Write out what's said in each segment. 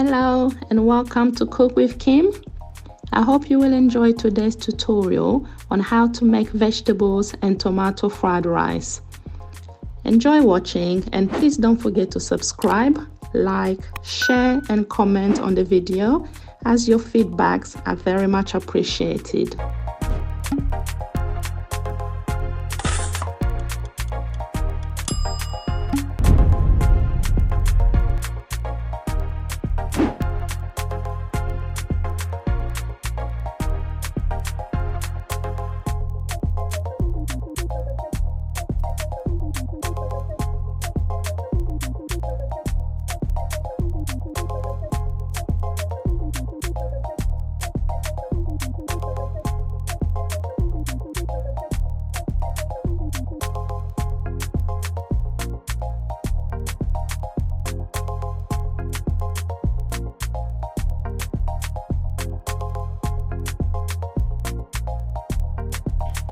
Hello and welcome to Cook with Kim. I hope you will enjoy today's tutorial on how to make vegetables and tomato fried rice. Enjoy watching and please don't forget to subscribe, like, share and comment on the video as your feedbacks are very much appreciated.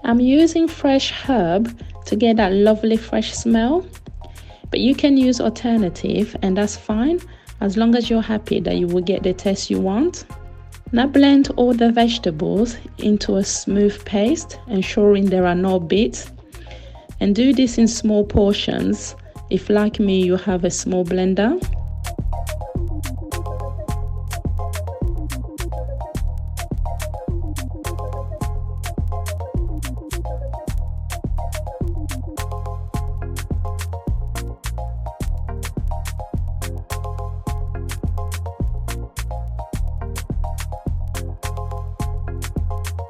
I'm using fresh herb to get that lovely fresh smell, but you can use alternative and that's fine as long as you're happy that you will get the taste you want. Now blend all the vegetables into a smooth paste, ensuring there are no bits, and do this in small portions if, like me, you have a small blender.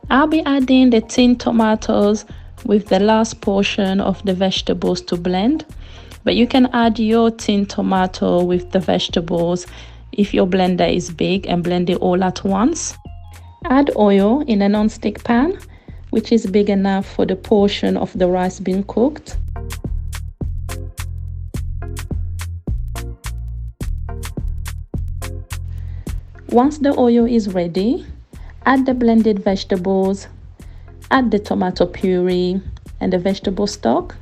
I'll be adding the tinned tomatoes with the last portion of the vegetables to blend, but you can add your tinned tomato with the vegetables if your blender is big and blend it all at once. Add oil in a non-stick pan, which is big enough for the portion of the rice being cooked. Once the oil is ready, add the blended vegetables, add the tomato puree and the vegetable stock.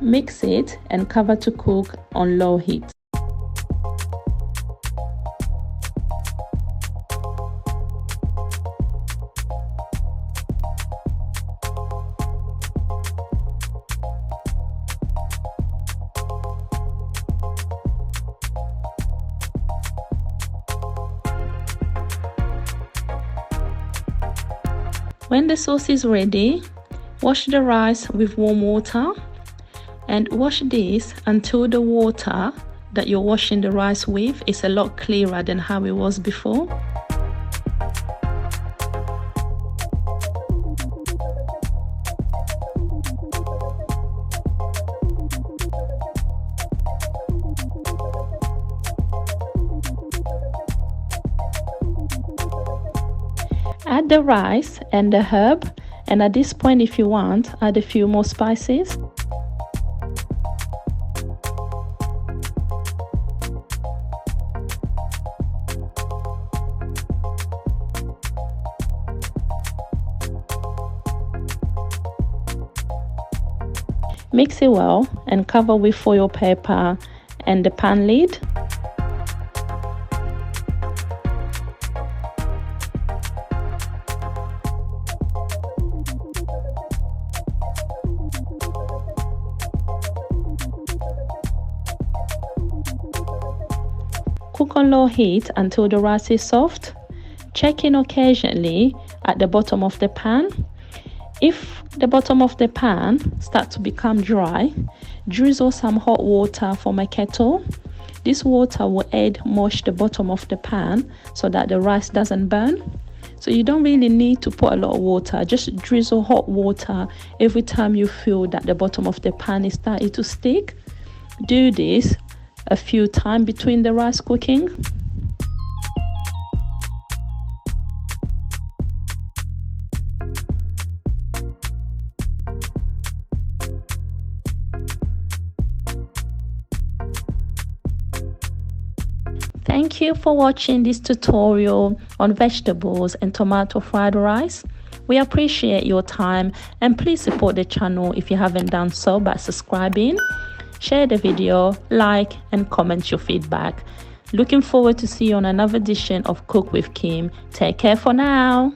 Mix it and cover to cook on low heat. When the sauce is ready, wash the rice with warm water. And wash this until the water that you're washing the rice with is a lot clearer than how it was before. Add the rice and the herb, and at this point, if you want, add a few more spices. Mix it well and cover with foil paper and the pan lid. Cook on low heat until the rice is soft. Check in occasionally at the bottom of the pan. If the bottom of the pan starts to become dry, drizzle some hot water from a kettle. This water will aid moist the bottom of the pan so that the rice doesn't burn. So you don't really need to put a lot of water, just drizzle hot water every time you feel that the bottom of the pan is starting to stick. Do this a few times between the rice cooking. Thank you for watching this tutorial on vegetables and tomato fried rice. We appreciate your time, and please support the channel if you haven't done so by subscribing. Share the video, like and comment your feedback. Looking forward to see you on another edition of Cook with Kim. Take care for now.